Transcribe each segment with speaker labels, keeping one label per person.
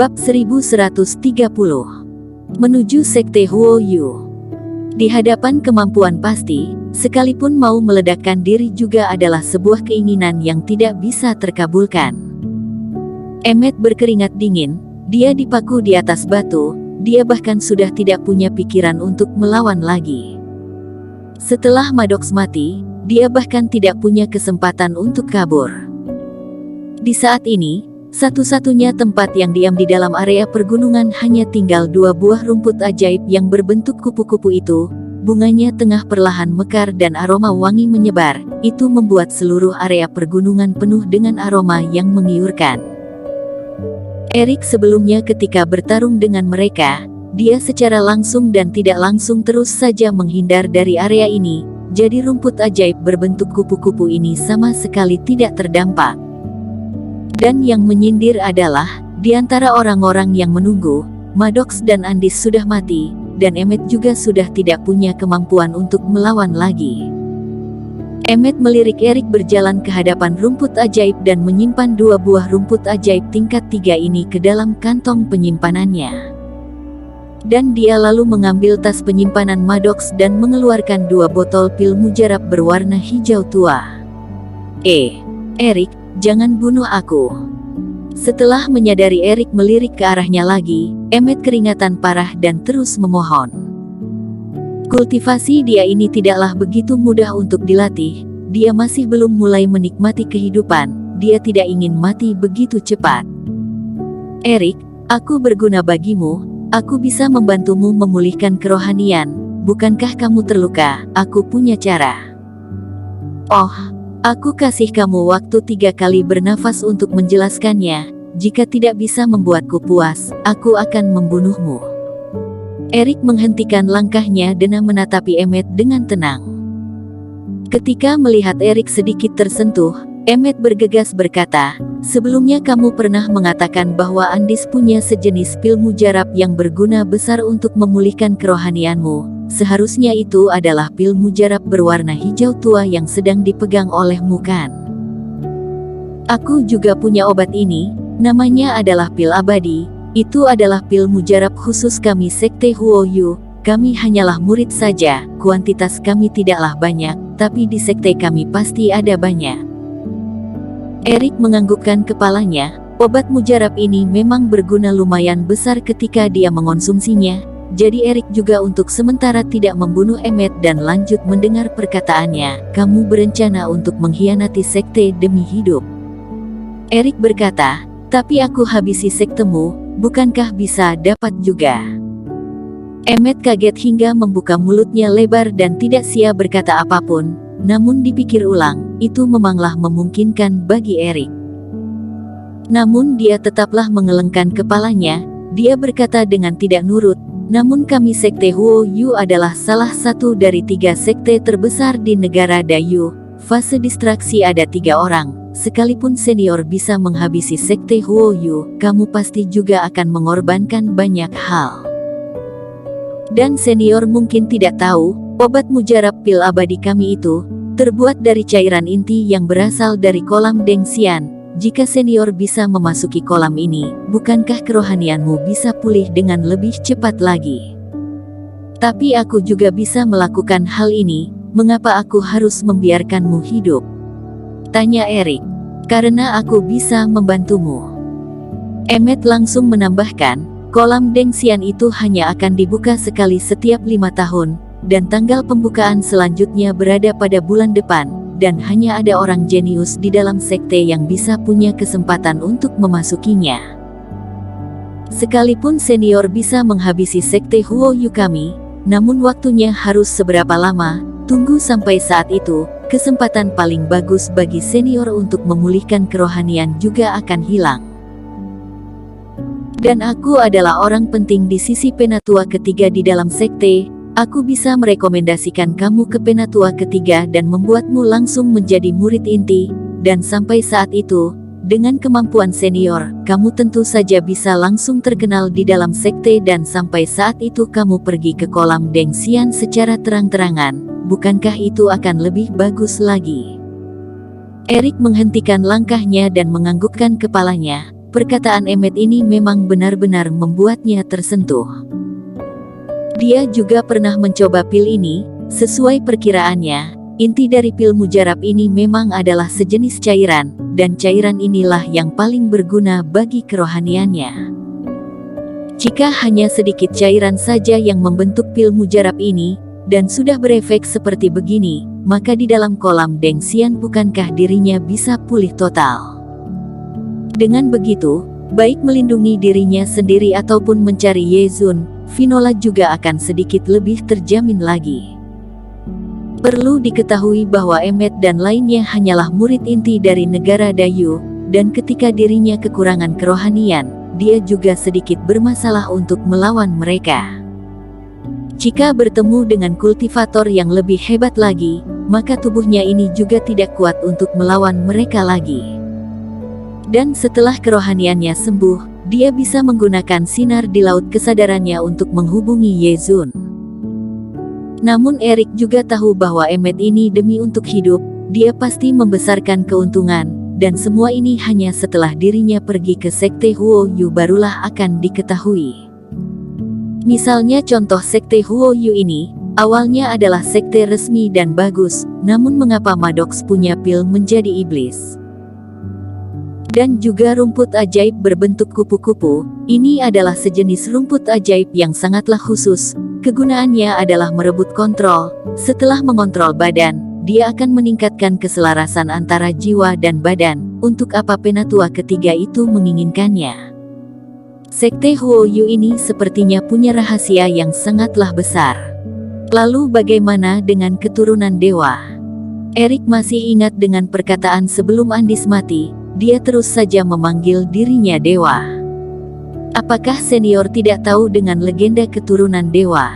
Speaker 1: Bab 1130. Menuju Sekte Huoyu. Di hadapan kemampuan pasti, sekalipun mau meledakkan diri juga adalah sebuah keinginan yang tidak bisa terkabulkan. Emmet berkeringat dingin, dia dipaku di atas batu, dia bahkan sudah tidak punya pikiran untuk melawan lagi. Setelah Maddox mati, dia bahkan tidak punya kesempatan untuk kabur. Di saat ini, satu-satunya tempat yang diam di dalam area pergunungan hanya tinggal 2 buah rumput ajaib yang berbentuk kupu-kupu itu. Bunganya tengah perlahan mekar dan aroma wangi menyebar. Itu membuat seluruh area pergunungan penuh dengan aroma yang menggiurkan. Erik sebelumnya ketika bertarung dengan mereka, dia secara langsung dan tidak langsung terus saja menghindar dari area ini. Jadi rumput ajaib berbentuk kupu-kupu ini sama sekali tidak terdampak. Dan yang menyindir adalah, di antara orang-orang yang menunggu, Maddox dan Andis sudah mati, dan Emmet juga sudah tidak punya kemampuan untuk melawan lagi. Emmet melirik Erik berjalan ke hadapan rumput ajaib dan menyimpan 2 buah rumput ajaib tingkat 3 ini ke dalam kantong penyimpanannya. Dan dia lalu mengambil tas penyimpanan Maddox dan mengeluarkan 2 botol pil mujarab berwarna hijau tua. Erik, jangan bunuh aku. Setelah menyadari Erik melirik ke arahnya lagi, Emmet keringatan parah dan terus memohon. Kultivasi dia ini tidaklah begitu mudah untuk dilatih, dia masih belum mulai menikmati kehidupan, dia tidak ingin mati begitu cepat. Erik, aku berguna bagimu, aku bisa membantumu memulihkan kerohanian, bukankah kamu terluka? Aku punya cara. Oh, aku kasih kamu waktu 3 kali bernafas untuk menjelaskannya. Jika tidak bisa membuatku puas, aku akan membunuhmu. Erik menghentikan langkahnya dan menatapi Emmet dengan tenang. Ketika melihat Erik sedikit tersentuh, Emmet bergegas berkata, sebelumnya kamu pernah mengatakan bahwa Andis punya sejenis pil mujarab yang berguna besar untuk memulihkan kerohanianmu. Seharusnya itu adalah pil mujarab berwarna hijau tua yang sedang dipegang olehmu kan? Aku juga punya obat ini, namanya adalah pil abadi. Itu adalah pil mujarab khusus kami Sekte Huoyu. Kami hanyalah murid saja, kuantitas kami tidaklah banyak, tapi di sekte kami pasti ada banyak. Erik menganggukkan kepalanya, obat mujarab ini memang berguna lumayan besar ketika dia mengonsumsinya. Jadi Erik juga untuk sementara tidak membunuh Emmet dan lanjut mendengar perkataannya, kamu berencana untuk mengkhianati sekte demi hidup. Erik berkata, tapi aku habisi sektemu, bukankah bisa dapat juga? Emmet kaget hingga membuka mulutnya lebar dan tidak siap berkata apapun, namun dipikir ulang, itu memanglah memungkinkan bagi Erik. Namun dia tetaplah mengelengkan kepalanya, dia berkata dengan tidak nurut, namun kami Sekte Huoyu adalah salah satu dari 3 sekte terbesar di negara Dayu. Fase distraksi ada 3 orang. Sekalipun senior bisa menghabisi Sekte Huoyu, kamu pasti juga akan mengorbankan banyak hal. Dan senior mungkin tidak tahu, obat mujarab pil abadi kami itu terbuat dari cairan inti yang berasal dari kolam Dengxian. Jika senior bisa memasuki kolam ini, bukankah kerohanianmu bisa pulih dengan lebih cepat lagi? Tapi aku juga bisa melakukan hal ini, mengapa aku harus membiarkanmu hidup? Tanya Erik. Karena aku bisa membantumu. Emmet langsung menambahkan, kolam Dengxian itu hanya akan dibuka sekali setiap 5 tahun, dan tanggal pembukaan selanjutnya berada pada bulan depan. Dan hanya ada orang jenius di dalam sekte yang bisa punya kesempatan untuk memasukinya. Sekalipun senior bisa menghabisi Sekte Huoyu kami, namun waktunya harus seberapa lama? Tunggu sampai saat itu, kesempatan paling bagus bagi senior untuk memulihkan kerohanian juga akan hilang. Dan aku adalah orang penting di sisi penatua ketiga di dalam sekte. Aku bisa merekomendasikan kamu ke penatua ketiga dan membuatmu langsung menjadi murid inti, dan sampai saat itu, dengan kemampuan senior, kamu tentu saja bisa langsung terkenal di dalam sekte dan sampai saat itu kamu pergi ke kolam Dengxian secara terang-terangan, bukankah itu akan lebih bagus lagi? Erik menghentikan langkahnya dan menganggukkan kepalanya, perkataan Emmet ini memang benar-benar membuatnya tersentuh. Dia juga pernah mencoba pil ini. Sesuai perkiraannya, inti dari pil mujarab ini memang adalah sejenis cairan, dan cairan inilah yang paling berguna bagi kerohaniannya. Jika hanya sedikit cairan saja yang membentuk pil mujarab ini, dan sudah berefek seperti begini, maka di dalam kolam Deng Xian bukankah dirinya bisa pulih total? Dengan begitu, baik melindungi dirinya sendiri ataupun mencari Ye Zun, Vinola juga akan sedikit lebih terjamin lagi. Perlu diketahui bahwa Emmet dan lainnya hanyalah murid inti dari negara Dayu, dan ketika dirinya kekurangan kerohanian, dia juga sedikit bermasalah untuk melawan mereka. Jika bertemu dengan kultivator yang lebih hebat lagi, maka tubuhnya ini juga tidak kuat untuk melawan mereka lagi. Dan setelah kerohaniannya sembuh, dia bisa menggunakan sinar di laut kesadarannya untuk menghubungi Ye Zun. Namun Erik juga tahu bahwa Emmet ini demi untuk hidup, dia pasti membesarkan keuntungan, dan semua ini hanya setelah dirinya pergi ke sekte Huo Yu barulah akan diketahui. Misalnya contoh sekte Huo Yu ini, awalnya adalah sekte resmi dan bagus, namun mengapa Maddox punya pil menjadi iblis? Dan juga rumput ajaib berbentuk kupu-kupu, ini adalah sejenis rumput ajaib yang sangatlah khusus, kegunaannya adalah merebut kontrol, setelah mengontrol badan, dia akan meningkatkan keselarasan antara jiwa dan badan. Untuk apa penatua ketiga itu menginginkannya? Sekte Huo Yu ini sepertinya punya rahasia yang sangatlah besar. Lalu bagaimana dengan keturunan dewa? Erik masih ingat dengan perkataan sebelum Andis mati, dia terus saja memanggil dirinya dewa. Apakah senior tidak tahu dengan legenda keturunan dewa?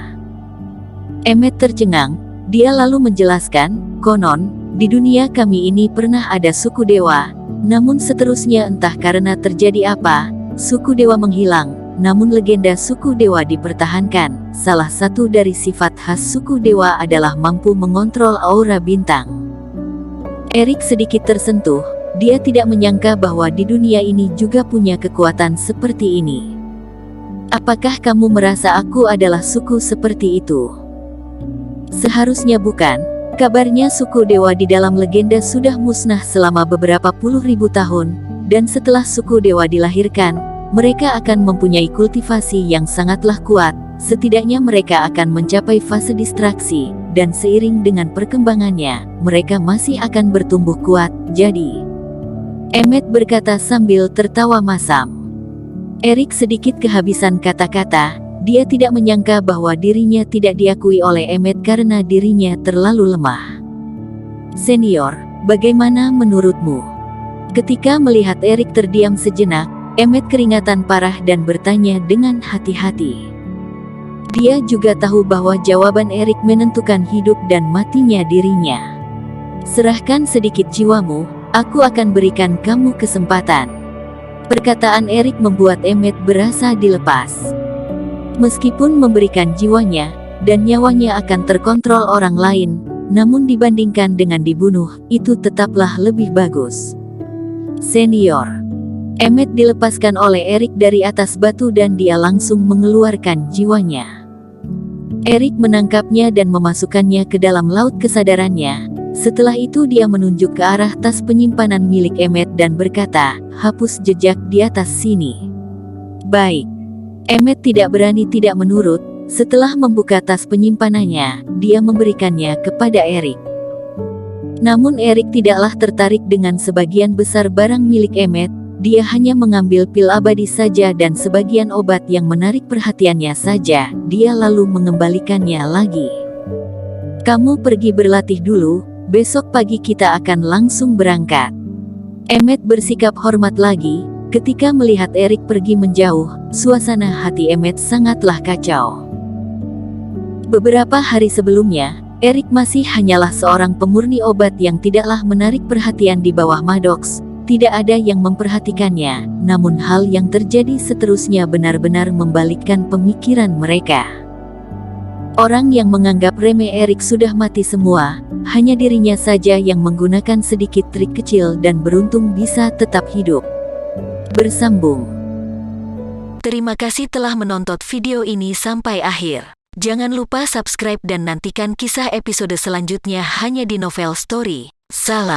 Speaker 1: Emmet tercengang. Dia lalu menjelaskan, konon, di dunia kami ini pernah ada suku dewa, namun seterusnya entah karena terjadi apa, suku dewa menghilang, namun legenda suku dewa dipertahankan. Salah satu dari sifat khas suku dewa adalah mampu mengontrol aura bintang. Erik sedikit tersentuh, dia tidak menyangka bahwa di dunia ini juga punya kekuatan seperti ini. Apakah kamu merasa aku adalah suku seperti itu? Seharusnya bukan, kabarnya suku dewa di dalam legenda sudah musnah selama beberapa puluh ribu tahun, dan setelah suku dewa dilahirkan, mereka akan mempunyai kultivasi yang sangatlah kuat, setidaknya mereka akan mencapai fase distraksi, dan seiring dengan perkembangannya, mereka masih akan bertumbuh kuat, jadi. Emmet berkata sambil tertawa masam. Erik sedikit kehabisan kata-kata. Dia tidak menyangka bahwa dirinya tidak diakui oleh Emmet karena dirinya terlalu lemah. Senior, bagaimana menurutmu? Ketika melihat Erik terdiam sejenak, Emmet keringatan parah dan bertanya dengan hati-hati. Dia juga tahu bahwa jawaban Erik menentukan hidup dan matinya dirinya. Serahkan sedikit jiwamu, aku akan berikan kamu kesempatan. Perkataan Erik membuat Emmet berasa dilepas. Meskipun memberikan jiwanya, dan nyawanya akan terkontrol orang lain, namun dibandingkan dengan dibunuh, itu tetaplah lebih bagus. Senior. Emmet dilepaskan oleh Erik dari atas batu dan dia langsung mengeluarkan jiwanya. Erik menangkapnya dan memasukkannya ke dalam laut kesadarannya. Setelah itu dia menunjuk ke arah tas penyimpanan milik Emmet dan berkata, hapus jejak di atas sini. Baik. Emmet tidak berani tidak menurut. Setelah membuka tas penyimpanannya, dia memberikannya kepada Erik. Namun Erik tidaklah tertarik dengan sebagian besar barang milik Emmet. Dia hanya mengambil pil abadi saja dan sebagian obat yang menarik perhatiannya saja. Dia lalu mengembalikannya lagi. Kamu pergi berlatih dulu, besok pagi kita akan langsung berangkat. Emmet bersikap hormat lagi. Ketika melihat Erik pergi menjauh, suasana hati Emmet sangatlah kacau. Beberapa hari sebelumnya, Erik masih hanyalah seorang pemurni obat yang tidaklah menarik perhatian di bawah Maddox. Tidak ada yang memperhatikannya, namun hal yang terjadi seterusnya benar-benar membalikkan pemikiran mereka. Orang yang menganggap remeh Erik sudah mati semua, hanya dirinya saja yang menggunakan sedikit trik kecil dan beruntung bisa tetap hidup. bersambung. Terima kasih telah menonton video ini sampai akhir. Jangan lupa subscribe dan nantikan kisah episode selanjutnya hanya di Novel Story. Salam.